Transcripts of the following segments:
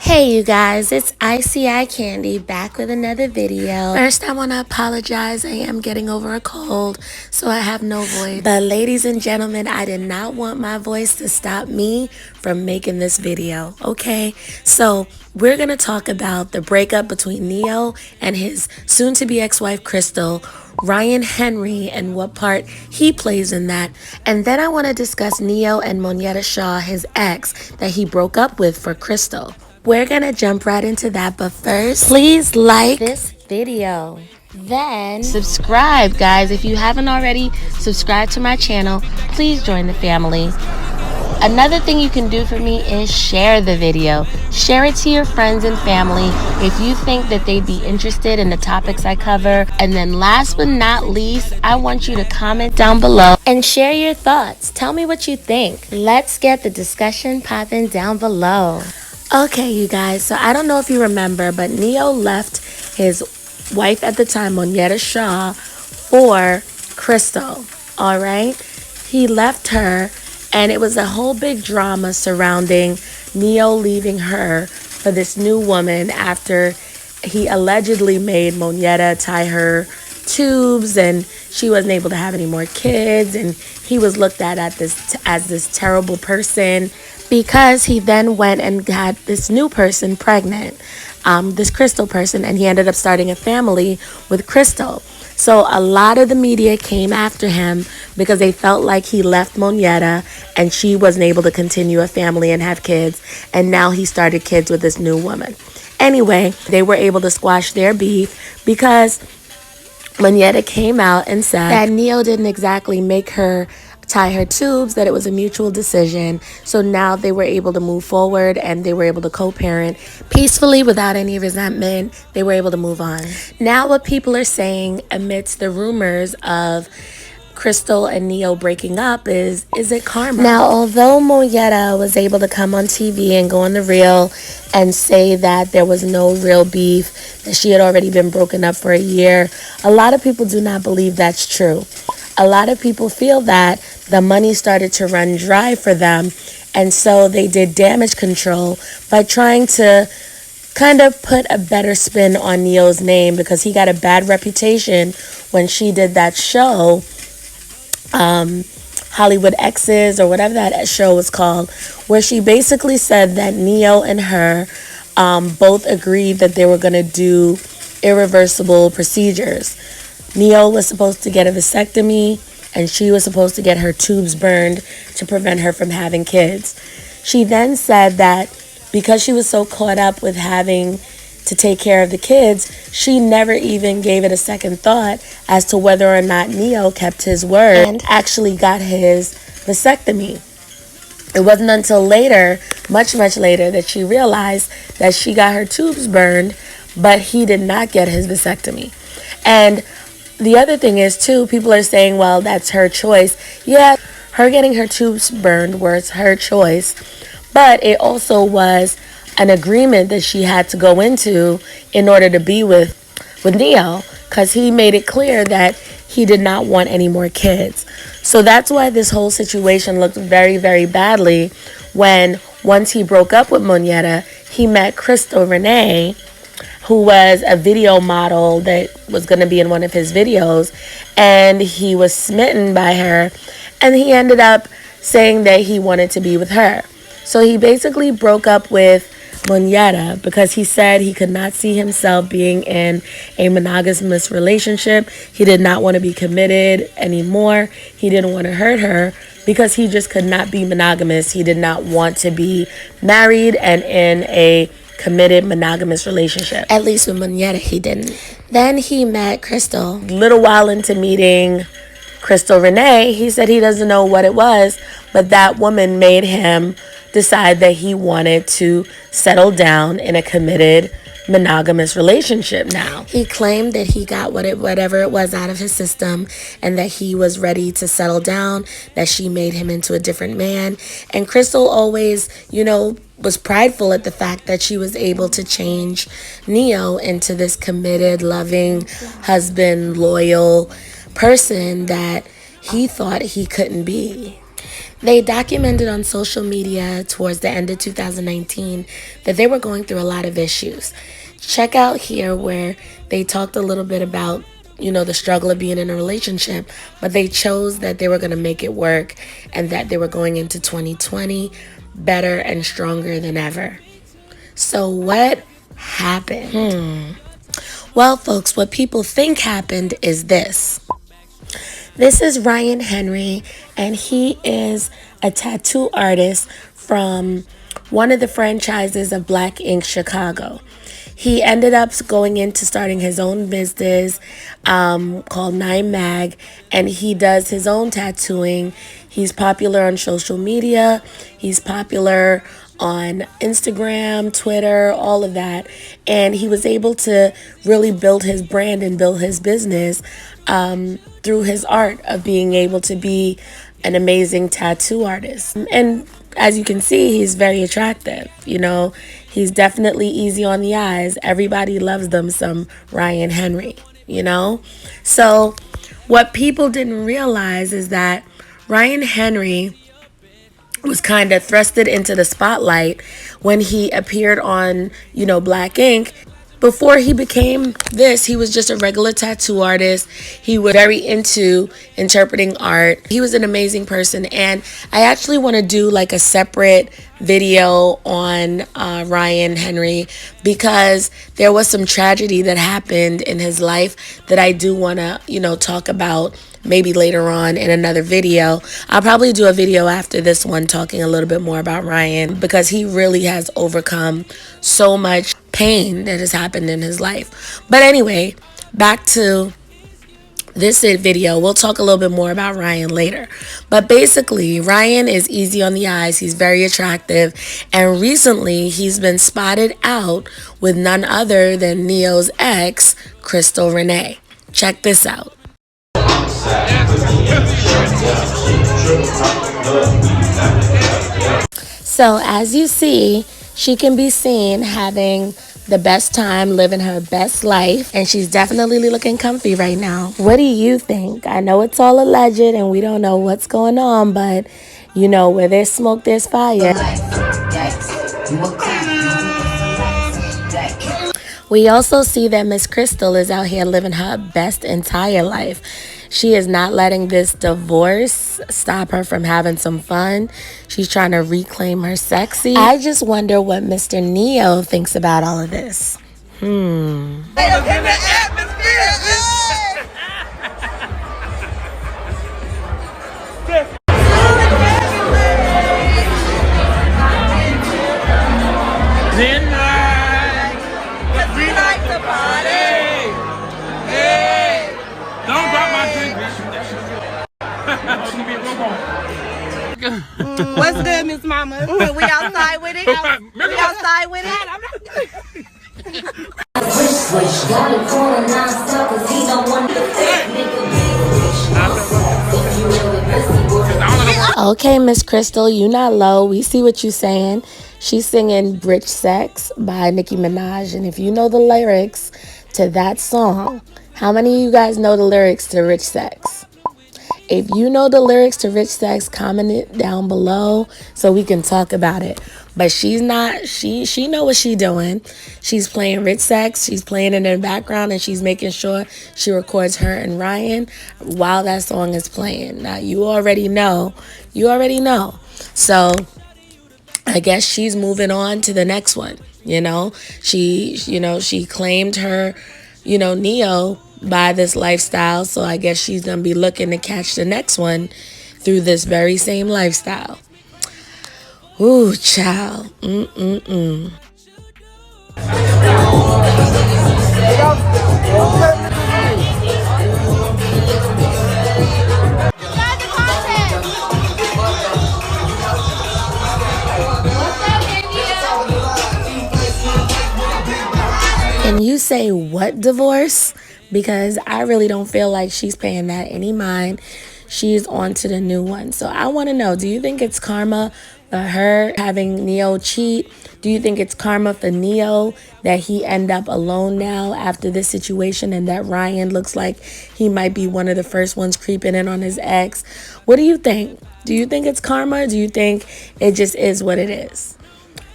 Hey you guys, it's ICI Candy back with another video. First, I want to apologize. I am getting over a cold, so I have no voice. But ladies and gentlemen, I did not want my voice to stop me from making this video, okay? So we're going to talk about the breakup between NeYo and his soon-to-be ex-wife Crystal, Ryan Henry, and what part he plays in that. And then I want to discuss NeYo and Monyetta Shaw, his ex, that he broke up with for Crystal. We're gonna jump right into that, but first, please like this video. Then subscribe, guys. If you haven't already subscribed to my channel, please join the family. Another thing you can do for me is share the video. Share it to your friends and family if you think that they'd be interested in the topics I cover. And then last but not least, I want you to comment down below and share your thoughts. Tell me what you think. Let's get the discussion popping down below. Okay, you guys, so I don't know if you remember, but NeYo left his wife at the time, Monyetta Shaw, for Crystal, all right? He left her, and it was a whole big drama surrounding NeYo leaving her for this new woman after he allegedly made Monyetta tie her tubes, and she wasn't able to have any more kids, and he was looked at as this terrible person because he then went and got this new person pregnant, this Crystal person, and he ended up starting a family with Crystal. So a lot of the media came after him because they felt like he left Monyetta and she wasn't able to continue a family and have kids, and now he started kids with this new woman. Anyway, they were able to squash their beef because Monyetta came out and said that NeYo didn't exactly make her tie her tubes, that it was a mutual decision. So now they were able to move forward and they were able to co-parent peacefully without any resentment. They were able to move on. Now what people are saying amidst the rumors of Crystal and NeYo breaking up is it karma? Now, although Monyetta was able to come on TV and go on the reel and say that there was no real beef, that she had already been broken up for a year, a lot of people do not believe that's true. A lot of people feel that the money started to run dry for them, and so they did damage control by trying to kind of put a better spin on NeYo's name because he got a bad reputation when she did that show, Hollywood Exes or whatever that show was called, where she basically said that NeYo and her both agreed that they were going to do irreversible procedures. NeYo was supposed to get a vasectomy, and she was supposed to get her tubes burned to prevent her from having kids. She then said that because she was so caught up with having to take care of the kids, she never even gave it a second thought as to whether or not NeYo kept his word and actually got his vasectomy. It wasn't until later, much later, that she realized that she got her tubes burned, but he did not get his vasectomy. And the other thing is, too, people are saying, well, that's her choice. Yeah, her getting her tubes burned was her choice, but it also was an agreement that she had to go into in order to be with NeYo, because he made it clear that he did not want any more kids. So that's why this whole situation looked very, very badly when once he broke up with Monyetta, he met Crystal Renee, who was a video model that was going to be in one of his videos, and he was smitten by her, and he ended up saying that he wanted to be with her. So he basically broke up with Monyetta because he said he could not see himself being in a monogamous relationship. He did not want to be committed anymore. He didn't want to hurt her because he just could not be monogamous. He did not want to be married and in a committed monogamous relationship. At least with Monyetta, he didn't. Then he met Crystal. A little while into meeting Crystal Renee, he said he doesn't know what it was, but that woman made him decide that he wanted to settle down in a committed monogamous relationship now. He claimed that he got whatever it was out of his system and that he was ready to settle down, that she made him into a different man. And Crystal always, was prideful at the fact that she was able to change NeYo into this committed, loving, husband, loyal person that he thought he couldn't be. They documented on social media towards the end of 2019 that they were going through a lot of issues. Check out here where they talked a little bit about, the struggle of being in a relationship, but they chose that they were going to make it work and that they were going into 2020 better and stronger than ever. So what happened? Well, folks, what people think happened is this. This is Ryan Henry, and he is a tattoo artist from one of the franchises of Black Ink Chicago. He ended up going into starting his own business called 9 Mag, and he does his own tattooing. He's popular on social media. He's popular on Instagram, Twitter, all of that. And he was able to really build his brand and build his business through his art of being able to be an amazing tattoo artist. And as you can see, he's very attractive. He's definitely easy on the eyes. Everybody loves them some Ryan Henry, So what people didn't realize is that Ryan Henry was kind of thrusted into the spotlight when he appeared on, Black Ink. Before he became this, he was just a regular tattoo artist. He was very into interpreting art. He was an amazing person, and I actually want to do like a separate video on Ryan Henry because there was some tragedy that happened in his life that I do want to, talk about maybe later on in another video. I'll probably do a video after this one talking a little bit more about Ryan because he really has overcome so much pain that has happened in his life. But anyway, back to this video. We'll talk a little bit more about Ryan later. But basically, Ryan is easy on the eyes. He's very attractive. And recently, he's been spotted out with none other than NeYo's ex, Crystal Renee. Check this out. So as you see, she can be seen having the best time, living her best life, and she's definitely looking comfy right now. What do you think? I know it's all alleged and we don't know what's going on, but where there's smoke, there's fire. We also see that Miss Crystal is out here living her best entire life. She is not letting this divorce stop her from having some fun. She's trying to reclaim her sexy. I just wonder what Mr. NeYo thinks about all of this. What's good, Miss Mama? We outside with it? We outside with it? Okay, Miss Crystal, you not low. We see what you saying. She's singing Rich Sex by Nicki Minaj. And if you know the lyrics to that song, how many of you guys know the lyrics to Rich Sex? If you know the lyrics to Rich Sex, comment it down below so we can talk about it. But she's not, she know what she's doing. She's playing Rich Sex. She's playing it in the background and she's making sure she records her and Ryan while that song is playing. Now, you already know. So, I guess she's moving on to the next one, She claimed her, NeYo by this lifestyle, so I guess she's gonna be looking to catch the next one through this very same lifestyle. Ooh, child. And you say what divorce? Because I really don't feel like she's paying that any mind. She's on to the new one. So I want to know, do you think it's karma her having NeYo cheat? Do you think it's karma for NeYo that he end up alone now after this situation, and that Ryan looks like he might be one of the first ones creeping in on his ex? What do you think? Do you think it's karma, or do you think it just is what it is?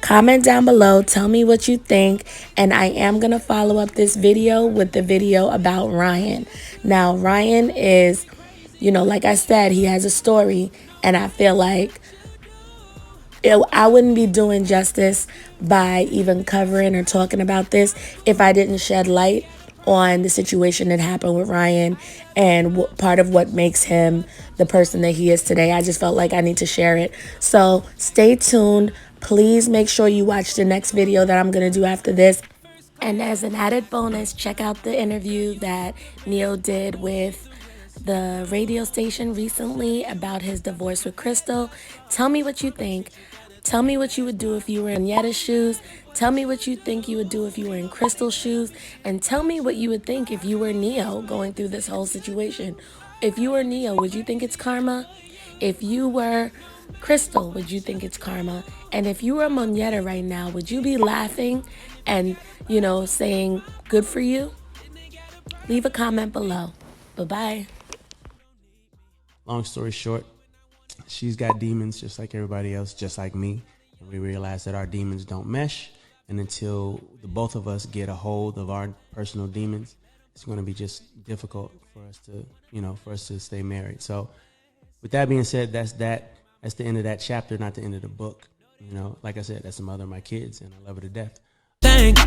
Comment down below, tell me what you think, and I am going to follow up this video with the video about Ryan. Now, Ryan is, you know, like I said, he has a story, and I feel like I wouldn't be doing justice by even covering or talking about this if I didn't shed light on the situation that happened with Ryan and part of what makes him the person that he is today. I just felt like I need to share it. So stay tuned. Please make sure you watch the next video that I'm going to do after this. And as an added bonus, check out the interview that NeYo did with the radio station recently about his divorce with Crystal. Tell me what you think. Tell me what you would do if you were in Monyetta's shoes. Tell me what you think you would do if you were in Crystal's shoes. And tell me what you would think if you were NeYo going through this whole situation. If you were NeYo, would you think it's karma? If you were Crystal, would you think it's karma? And if you were Monyetta right now, would you be laughing and, you know, saying good for you? Leave a comment below. Bye-bye. Long story short, she's got demons just like everybody else, just like me. And we realize that our demons don't mesh. And until the both of us get a hold of our personal demons, it's going to be just difficult for us to, you know, for us to stay married. So with that being said, that's the end of that chapter, not the end of the book. You know, like I said, that's the mother of my kids, and I love her to death.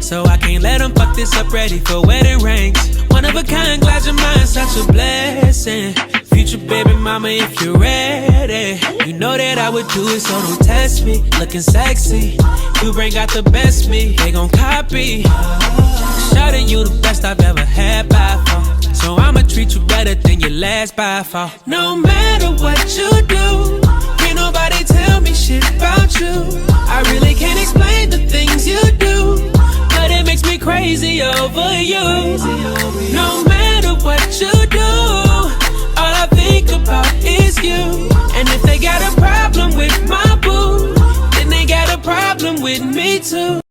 So I can't let them fuck this up, ready for wedding rings. One of a kind, glad your mind's such a blessing. Future baby mama, if you're ready, you know that I would do it, so don't test me. Looking sexy, you bring out the best me, they gon' copy. Shawty, you the best I've ever had by far, so I'ma treat you better than your last by far. No matter what you do, can't nobody tell me shit about you. I really can't explain the things you do, but it makes me crazy over you. No matter what you do,